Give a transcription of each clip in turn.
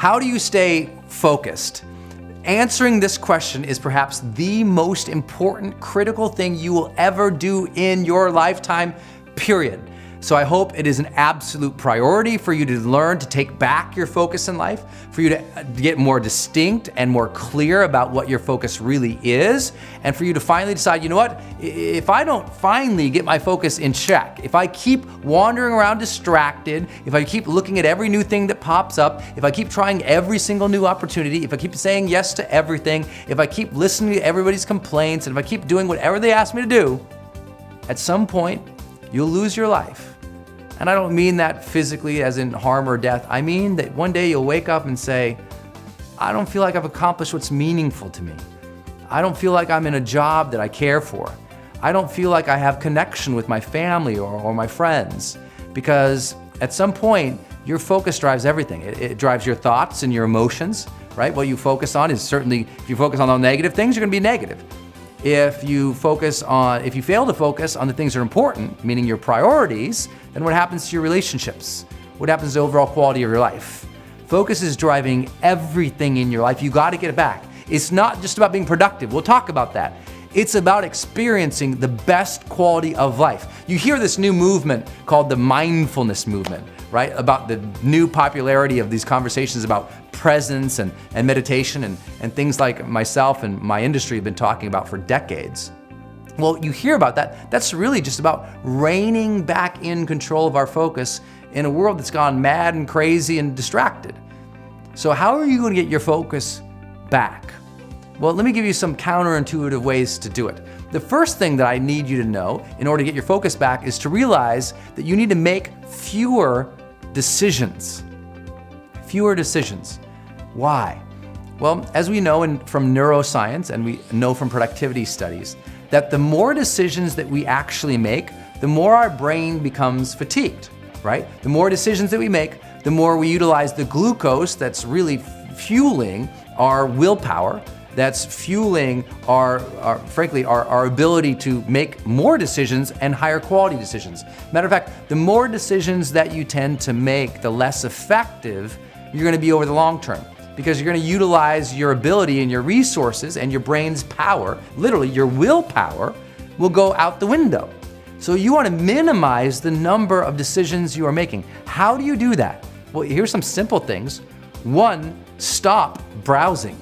How do you stay focused? Answering this question is perhaps the most important, critical thing you will ever do in your lifetime, period. So I hope it is an absolute priority for you to learn to take back your focus in life, for you to get more distinct and more clear about what your focus really is, and for you to finally decide, you know what, if I don't finally get my focus in check, if I keep wandering around distracted, if I keep looking at every new thing that pops up, if I keep trying every single new opportunity, if I keep saying yes to everything, if I keep listening to everybody's complaints, and if I keep doing whatever they ask me to do, at some point, you'll lose your life. And I don't mean that physically as in harm or death. I mean that one day you'll wake up and say, I don't feel like I've accomplished what's meaningful to me. I don't feel like I'm in a job that I care for. I don't feel like I have connection with my family or my friends. Because at some point, your focus drives everything. It drives your thoughts and your emotions, right? What you focus on is certainly, if you focus on the negative things, you're gonna be negative. If you fail to focus on the things that are important, meaning your priorities, then what happens to your relationships? What happens to the overall quality of your life? Focus is driving everything in your life. You gotta get it back. It's not just about being productive. We'll talk about that. It's about experiencing the best quality of life. You hear this new movement called the mindfulness movement, right? About the new popularity of these conversations about presence and meditation and things like myself and my industry have been talking about for decades. Well, you hear about that. That's really just about reining back in control of our focus in a world that's gone mad and crazy and distracted. So how are you going to get your focus back? Well, let me give you some counterintuitive ways to do it. The first thing that I need you to know in order to get your focus back is to realize that you need to make fewer decisions. Fewer decisions. Why? Well, as we know from neuroscience and we know from productivity studies, that the more decisions that we actually make, the more our brain becomes fatigued, right? The more decisions that we make, the more we utilize the glucose that's really fueling our willpower, that's fueling our ability to make more decisions and higher quality decisions. Matter of fact, the more decisions that you tend to make, the less effective you're gonna be over the long term, because you're gonna utilize your ability and your resources and your brain's power, literally your willpower, will go out the window. So you wanna minimize the number of decisions you are making. How do you do that? Well, here's some simple things. One, stop browsing.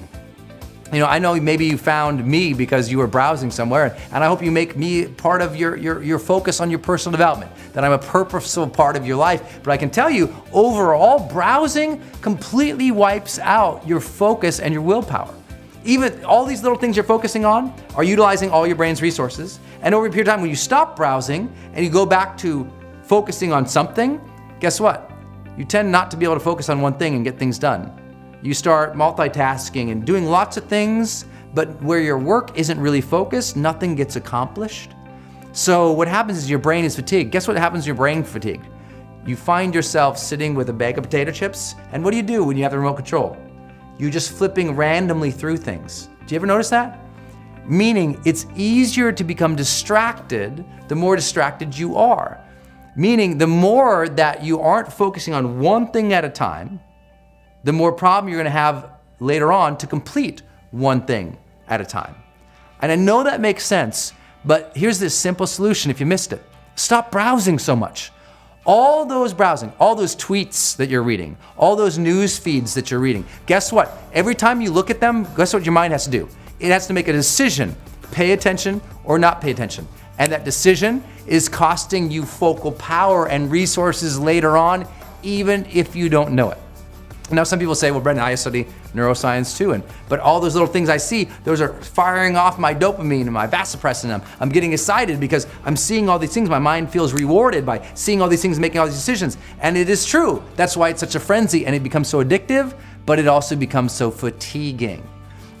You know, I know maybe you found me because you were browsing somewhere, and I hope you make me part of your focus on your personal development, that I'm a purposeful part of your life. But I can tell you, overall, browsing completely wipes out your focus and your willpower. Even all these little things you're focusing on are utilizing all your brain's resources. And over a period of time, when you stop browsing and you go back to focusing on something, guess what? You tend not to be able to focus on one thing and get things done. You start multitasking and doing lots of things, but where your work isn't really focused, nothing gets accomplished. So what happens is your brain is fatigued. Guess what happens when your brain fatigued? You find yourself sitting with a bag of potato chips, and what do when you have the remote control? You're just flipping randomly through things. Do you ever notice that? Meaning it's easier to become distracted the more distracted you are. Meaning the more that you aren't focusing on one thing at a time, the more problem you're gonna have later on to complete one thing at a time. And I know that makes sense, but here's this simple solution if you missed it. Stop browsing so much. All those browsing, all those tweets that you're reading, all those news feeds that you're reading, guess what? Every time you look at them, guess what your mind has to do? It has to make a decision, pay attention or not pay attention. And that decision is costing you focal power and resources later on, even if you don't know it. Now some people say, well, Brendan, I study neuroscience too, but all those little things I see, those are firing off my dopamine and my vasopressin. I'm getting excited because I'm seeing all these things. My mind feels rewarded by seeing all these things, making all these decisions. And it is true. That's why it's such a frenzy and it becomes so addictive, but it also becomes so fatiguing.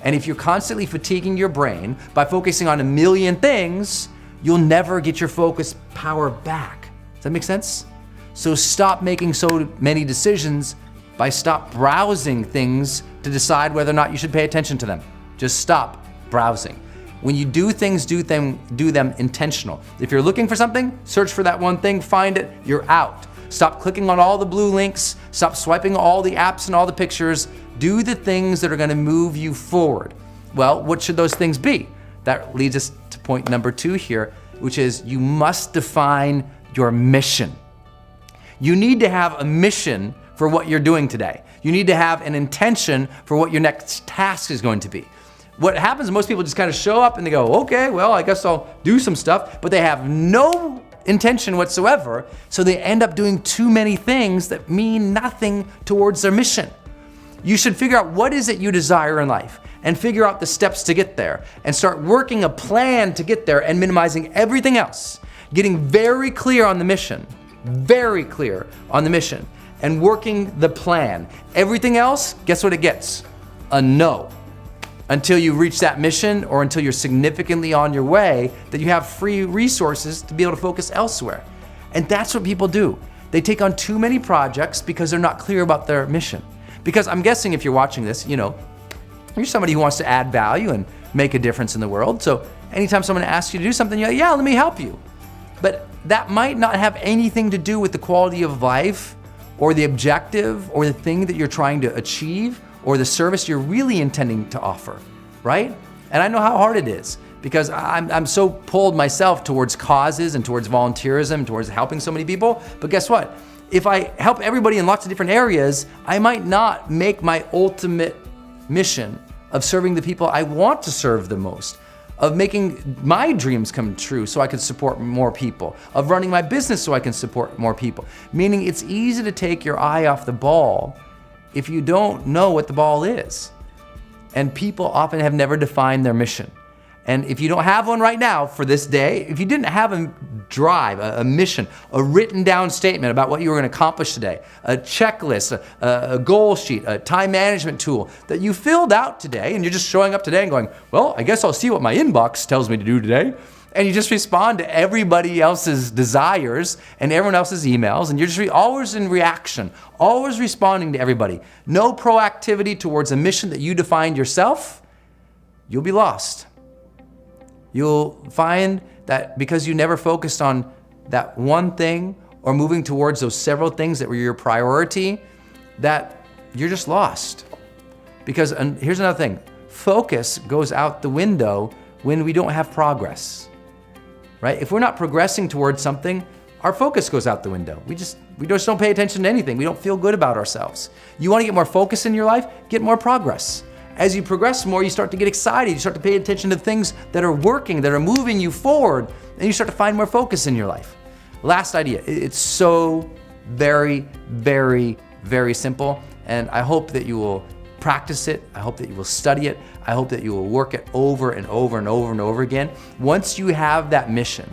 And if you're constantly fatiguing your brain by focusing on a million things, you'll never get your focus power back. Does that make sense? So stop making so many decisions by stop browsing things to decide whether or not you should pay attention to them. Just stop browsing. When you do things, do them intentional. If you're looking for something, search for that one thing, find it, you're out. Stop clicking on all the blue links. Stop swiping all the apps and all the pictures. Do the things that are going to move you forward. Well, what should those things be? That leads us to point number 2 here, which is you must define your mission. You need to have a mission for what you're doing today. You need to have an intention for what your next task is going to be. What happens is most people just kind of show up and they go, okay, well, I guess I'll do some stuff, but they have no intention whatsoever, so they end up doing too many things that mean nothing towards their mission. You should figure out what is it you desire in life and figure out the steps to get there and start working a plan to get there and minimizing everything else. Getting very clear on the mission, and working the plan. Everything else, guess what it gets? A no. Until you reach that mission or until you're significantly on your way, that you have free resources to be able to focus elsewhere. And that's what people do. They take on too many projects because they're not clear about their mission. Because I'm guessing if you're watching this, you're somebody who wants to add value and make a difference in the world. So anytime someone asks you to do something, you're like, yeah, let me help you. But that might not have anything to do with the quality of life or the objective or the thing that you're trying to achieve or the service you're really intending to offer, right? And I know how hard it is because I'm so pulled myself towards causes and towards volunteerism, towards helping so many people. But guess what? If I help everybody in lots of different areas, I might not make my ultimate mission of serving the people I want to serve the most, of making my dreams come true so I can support more people, of running my business so I can support more people. Meaning it's easy to take your eye off the ball if you don't know what the ball is. And people often have never defined their mission. And if you don't have one right now for this day, if you didn't have a drive, a mission, a written down statement about what you were going to accomplish today, a checklist, a goal sheet, a time management tool that you filled out today, and you're just showing up today and going, well, I guess I'll see what my inbox tells me to do today. And you just respond to everybody else's desires and everyone else's emails, and you're just always in reaction, always responding to everybody. No proactivity towards a mission that you defined yourself, you'll be lost. You'll find that because you never focused on that one thing or moving towards those several things that were your priority, that you're just lost. Because, and here's another thing, focus goes out the window when we don't have progress, right? If we're not progressing towards something, our focus goes out the window. We just don't pay attention to anything. We don't feel good about ourselves. You want to get more focus in your life? Get more progress. As you progress more, you start to get excited. You start to pay attention to things that are working, that are moving you forward, and you start to find more focus in your life. Last idea, it's so very, very, very simple, and I hope that you will practice it. I hope that you will study it. I hope that you will work it over and over and over and over again. Once you have that mission,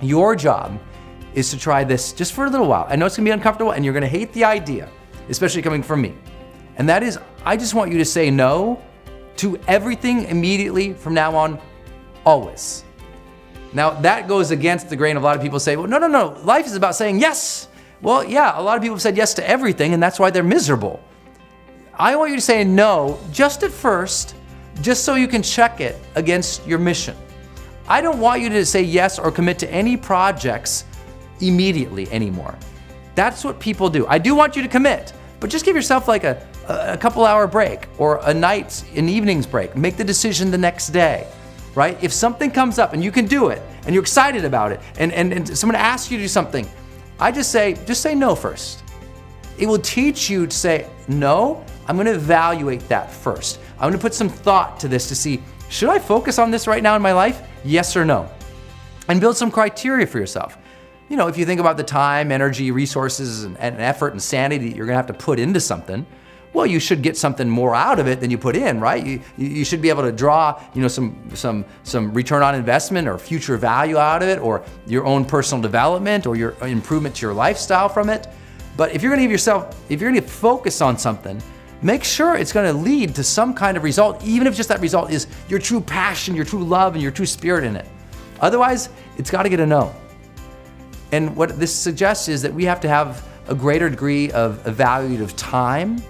your job is to try this just for a little while. I know it's gonna be uncomfortable and you're gonna hate the idea, especially coming from me. And that is, I just want you to say no to everything immediately from now on, always. Now that goes against the grain of a lot of people say, well, no, life is about saying yes. Well, yeah, a lot of people have said yes to everything and that's why they're miserable. I want you to say no just at first, just so you can check it against your mission. I don't want you to say yes or commit to any projects immediately anymore. That's what people do. I do want you to commit, but just give yourself like a couple hour break or an evening's break. Make the decision the next day, right? If something comes up and you can do it and you're excited about it and someone asks you to do something, I just say no first. It will teach you to say, no, I'm gonna evaluate that first. I'm gonna put some thought to this to see, should I focus on this right now in my life? Yes or no? And build some criteria for yourself. You know, if you think about the time, energy, resources, and effort and sanity that you're gonna have to put into something, well, you should get something more out of it than you put in, right? You should be able to draw, some return on investment or future value out of it, or your own personal development or your improvement to your lifestyle from it. But if you're gonna focus on something, make sure it's gonna lead to some kind of result, even if just that result is your true passion, your true love, and your true spirit in it. Otherwise, it's gotta get a no. And what this suggests is that we have to have a greater degree of evaluative time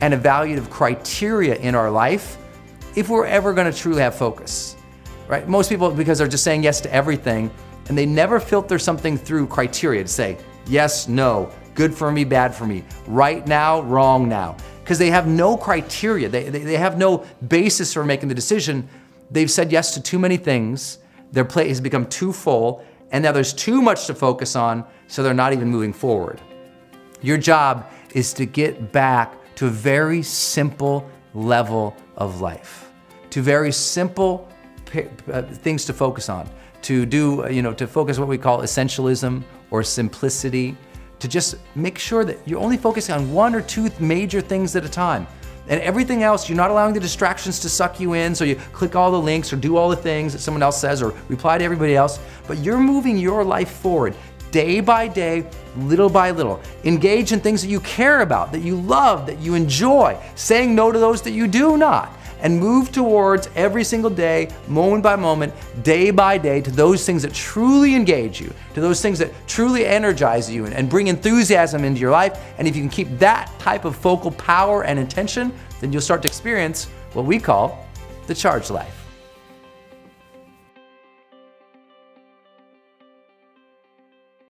and evaluative criteria in our life if we're ever gonna truly have focus, right? Most people, because they're just saying yes to everything, and they never filter something through criteria to say, yes, no, good for me, bad for me, right now, wrong now. Because they have no criteria, they have no basis for making the decision. They've said yes to too many things, their plate has become too full, and now there's too much to focus on, so they're not even moving forward. Your job is to get back to a very simple level of life, to very simple things to focus on, to do, to focus what we call essentialism or simplicity, to just make sure that you're only focusing on one or two major things at a time. And everything else, you're not allowing the distractions to suck you in, so you click all the links or do all the things that someone else says or reply to everybody else, but you're moving your life forward day by day, little by little. Engage in things that you care about, that you love, that you enjoy, saying no to those that you do not, and move towards every single day, moment by moment, day by day, to those things that truly engage you, to those things that truly energize you and bring enthusiasm into your life. And if you can keep that type of focal power and intention, then you'll start to experience what we call the charged life.